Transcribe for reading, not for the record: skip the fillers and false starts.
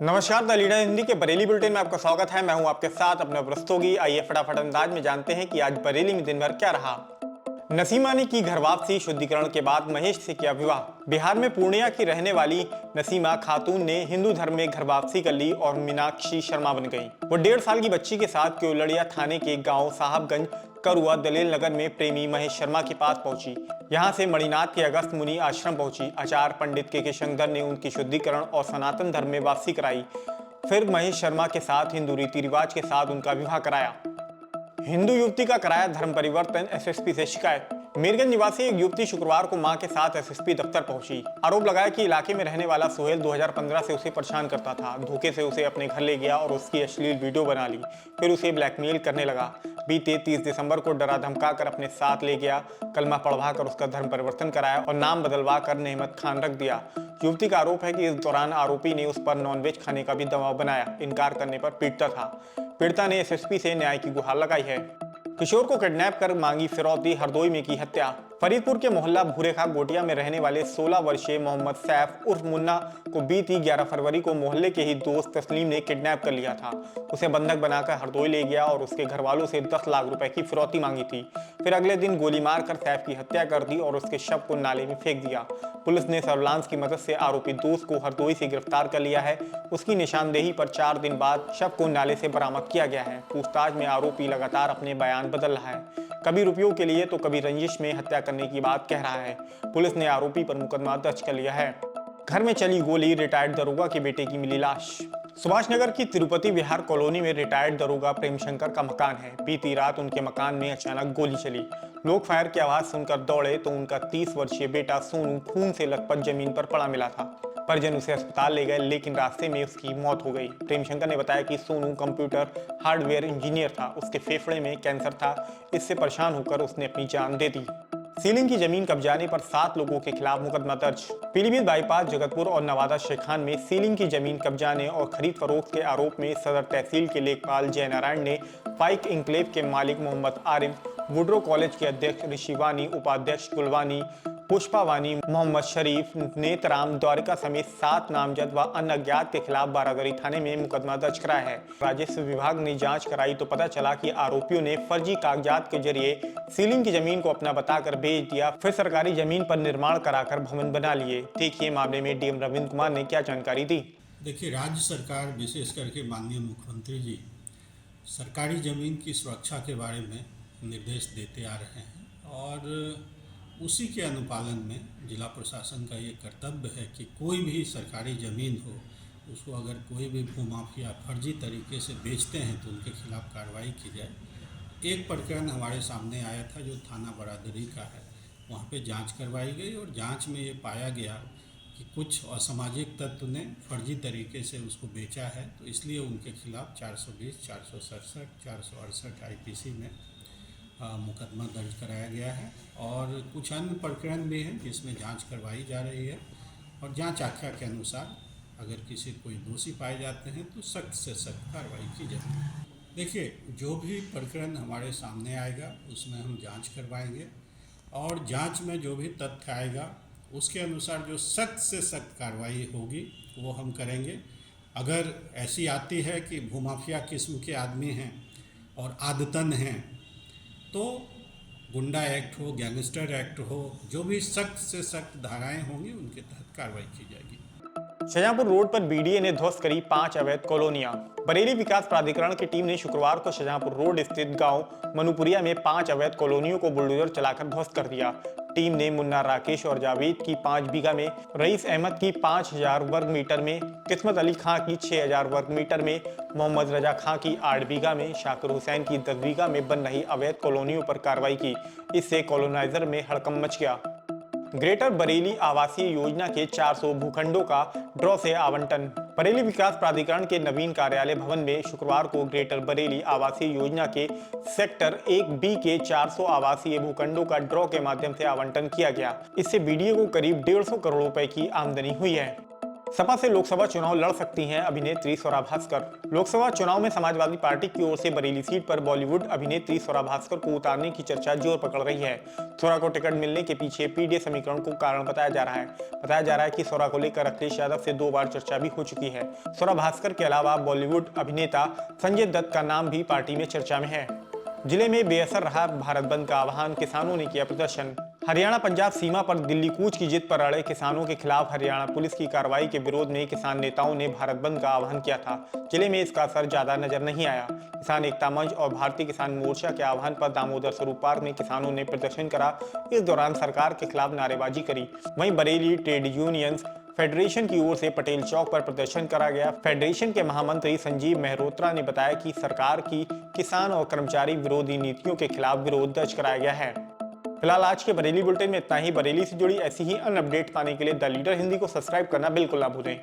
नमस्कार, the leader Hindi के Bareilly bulletin में आपका स्वागत है। मैं हूं आपके साथ अपने प्रस्तोगी। आइए फटाफट अंदाज में जानते हैं कि आज बरेली में दिन भर क्या रहा। नसीमा ने की घर वापसी, शुद्धिकरण के बाद महेश से किया विवाह। बिहार में पूर्णिया की रहने वाली नसीमा खातून ने हिंदू धर्म में घर वापसी कर ली और मीनाक्षी शर्मा बन गई। वो 1.5 साल की बच्ची के साथ केवलड़िया थाने के गांव साहबगंज करुआ दलेल नगर में प्रेमी महेश शर्मा के पास पहुंची। यहां से मणिनाथ के अगस्त मुनि आश्रम पहुंची। आचार्य पंडित के शंकर ने उनकी शुद्धिकरण और सनातन धर्म में वापसी कराई। फिर महेश शर्मा के साथ हिंदू रीति रिवाज के साथ उनका विवाह कराया। हिंदू युवती का कराया धर्म परिवर्तन, एसएसपी से शिकायत। मीरगंज निवासी एक युवती शुक्रवार को मां के साथ एसएसपी दफ्तर पहुंची। आरोप लगाया कि इलाके में रहने वाला सोहेल 2015 से उसे परेशान करता था। धोखे से उसे अपने घर ले गया और उसकी अश्लील वीडियो बना ली। फिर उसे ब्लैकमेल करने लगा। बीते 30 दिसंबर को डरा धमका कर अपने साथ ले गया। कलमा पढ़वा कर उसका धर्म परिवर्तन कराया और नाम बदलवा कर नेहमत खान रख दिया। युवती का आरोप है कि इस दौरान आरोपी ने उस पर नॉनवेज खाने का भी दबाव बनाया। इनकार करने पर पीटता था। पीड़िता ने एसएसपी से न्याय की गुहार लगाई है। किशोर को किडनैप कर मांगी फिरौती, हरदोई में की हत्या। फरीदपुर के मोहल्ला भूरेखा गोटिया में रहने वाले 16 वर्षीय मोहम्मद सैफ उर्फ मुन्ना को बीती 11 फरवरी को मोहल्ले के ही दोस्त तस्लीम ने किडनैप कर लिया था। उसे बंधक बनाकर हरदोई ले गया और उसके घर वालों से 10 लाख रुपए की फिरौती मांगी थी। फिर अगले दिन गोली मारकर सैफ की हत्या कर दी और उसके शव को नाले में फेंक दिया। पुलिस ने सर्विलांस की मदद से आरोपी दोस्त को हरदोई से गिरफ्तार कर लिया है। उसकी निशानदेही पर 4 दिन बाद शव को नाले से बरामद किया गया है। पूछताछ में आरोपी लगातार अपने बयान बदल रहा है। कभी रुपयों के लिए तो कभी रंजिश में हत्या करने की बात कह रहा है। पुलिस ने आरोपी पर मुकदमा दर्ज कर लिया है। घर में चली गोली, रिटायर्ड दरोगा के बेटे की मिली लाश। सुभाष नगर की तिरुपति विहार कॉलोनी में रिटायर्ड दरोगा प्रेम शंकर का मकान है। बीती रात उनके मकान में अचानक गोली चली। लोग फायर की आवाज सुनकर दौड़े तो उनका 30 वर्षीय बेटा सोनू खून से लथपथ जमीन पर पड़ा मिला था। परिजन उसे अस्पताल ले गए, लेकिन रास्ते में उसकी मौत हो गई। प्रेम शंकर ने बताया कि सोनू कंप्यूटर हार्डवेयर इंजीनियर था। उसके फेफड़े में कैंसर था। इससे परेशान होकर उसने अपनी जान दे दी। सीलिंग की जमीन कब्जाने पर 7 लोगों के खिलाफ मुकदमा दर्ज। पीलीभीत बाईपास, जगतपुर और नवादा शेखान में सीलिंग की जमीन कब्जाने और खरीद फरोख्त के आरोप में सदर तहसील के लेखपाल जयनारायण ने पाइक इंक्लेव के मालिक मोहम्मद आरिफ, वुड्रो कॉलेज के अध्यक्ष ऋषिवानी, उपाध्यक्ष कुलवानी, पुष्पावानी, मोहम्मद शरीफ, नेतराम, द्वारिका समेत 7 नामजद व अन्य अज्ञात के खिलाफ बारादरी थाने में मुकदमा दर्ज कराया है। राजस्व विभाग ने जांच कराई तो पता चला कि आरोपियों ने फर्जी कागजात के जरिए सीलिंग की जमीन को अपना बताकर बेच दिया। फिर सरकारी जमीन पर निर्माण कराकर भवन बना लिए। देखिए मामले में डीएम रविंद्र कुमार ने क्या जानकारी दी। देखिए, राज्य सरकार विशेष करके माननीय मुख्यमंत्री जी सरकारी ज़मीन की सुरक्षा के बारे में निर्देश देते आ रहे हैं और उसी के अनुपालन में जिला प्रशासन का ये कर्तव्य है कि कोई भी सरकारी ज़मीन हो उसको अगर कोई भी भूमाफिया फर्जी तरीके से बेचते हैं तो उनके खिलाफ कार्रवाई की जाए। एक प्रकरण हमारे सामने आया था जो थाना बरादरी का है। वहाँ पे जांच करवाई गई और जांच में ये पाया गया कि कुछ असामाजिक तत्व ने फर्जी तरीके से उसको बेचा है, तो इसलिए उनके खिलाफ 420, 467, 468 आईपीसी में मुकदमा दर्ज कराया गया है और कुछ अन्य प्रकरण भी हैं जिसमें जांच करवाई जा रही है और जांच आख्या के अनुसार अगर किसी कोई दोषी पाए जाते हैं तो सख्त से सख्त कार्रवाई की जाएगी। देखिए, जो भी प्रकरण हमारे सामने आएगा उसमें हम जांच करवाएंगे और जांच में जो भी तथ्य आएगा उसके अनुसार जो सख्त से सख्त कार्रवाई होगी वो हम करेंगे। अगर ऐसी आती है कि भूमाफिया किस्म के आदमी हैं और आदतन हैं तो गुंडा एक्ट हो, गैंगस्टर एक्ट हो, जो भी सख्त से सख्त धाराएं होंगी उनके तहत कार्रवाई की जाएगी। शाहजहांपुर रोड पर बीडीए ने ध्वस्त करी 5 अवैध कॉलोनियां। बरेली विकास प्राधिकरण की टीम ने शुक्रवार को शाहजहांपुर रोड स्थित गांव मनुपुरिया में 5 अवैध कॉलोनियों को बुलडोजर चलाकर ध्वस्त कर दिया। टीम ने मुन्ना राकेश और जावेद की 5 बीघा में, रईस अहमद की 5000 वर्ग मीटर में, किस्मत अली खां की 6000 वर्ग मीटर में, मोहम्मद रजा खां की 8 बीघा में, शाकिर हुसैन की 10 बीघा में बन रही अवैध कॉलोनियों पर कार्रवाई की। इससे कॉलोनाइजर में हड़कंप मच गया। ग्रेटर बरेली आवासीय योजना के 400 भूखंडों का ड्रॉ से आवंटन। बरेली विकास प्राधिकरण के नवीन कार्यालय भवन में शुक्रवार को ग्रेटर बरेली आवासीय योजना के सेक्टर 1B के 400 आवासीय भूखंडों का ड्रॉ के माध्यम से आवंटन किया गया। इससे बीडीए को करीब 150 करोड़ रुपए की आमदनी हुई है। सपा से लोकसभा चुनाव लड़ सकती हैं अभिनेत्री स्वरा भास्कर। लोकसभा चुनाव में समाजवादी पार्टी की ओर से बरेली सीट पर बॉलीवुड अभिनेत्री स्वरा भास्कर को उतारने की चर्चा जोर पकड़ रही है। स्वरा को टिकट मिलने के पीछे पीडीए समीकरण को कारण बताया जा रहा है कि स्वरा को लेकर अखिलेश यादव से 2 बार चर्चा भी हो चुकी है। स्वरा भास्कर के अलावा बॉलीवुड अभिनेता संजय दत्त का नाम भी पार्टी में चर्चा में है। जिले में बेअसर रहा भारत बंद का आह्वान, किसानों ने किया प्रदर्शन। हरियाणा पंजाब सीमा पर दिल्ली कूच की जिद पर अड़े किसानों के खिलाफ हरियाणा पुलिस की कार्रवाई के विरोध में किसान नेताओं ने भारत बंद का आह्वान किया था। जिले में इसका असर ज्यादा नजर नहीं आया। किसान एकता मंच और भारतीय किसान मोर्चा के आह्वान पर दामोदर स्वरूप पार्क में किसानों ने प्रदर्शन करा। इस दौरान सरकार के खिलाफ नारेबाजी करी। वहीं बरेली ट्रेड यूनियंस फेडरेशन की ओर से पटेल चौक पर प्रदर्शन करा गया। फेडरेशन के महामंत्री संजीव मेहरोत्रा ने बताया कि सरकार की किसान और कर्मचारी विरोधी नीतियों के खिलाफ विरोध दर्ज कराया गया है। फिलहाल आज के बरेली बुलेटिन में इतना ही। बरेली से जुड़ी ऐसी ही अन्य अपडेट पाने के लिए द लीडर हिंदी को सब्सक्राइब करना बिल्कुल ना भूलें।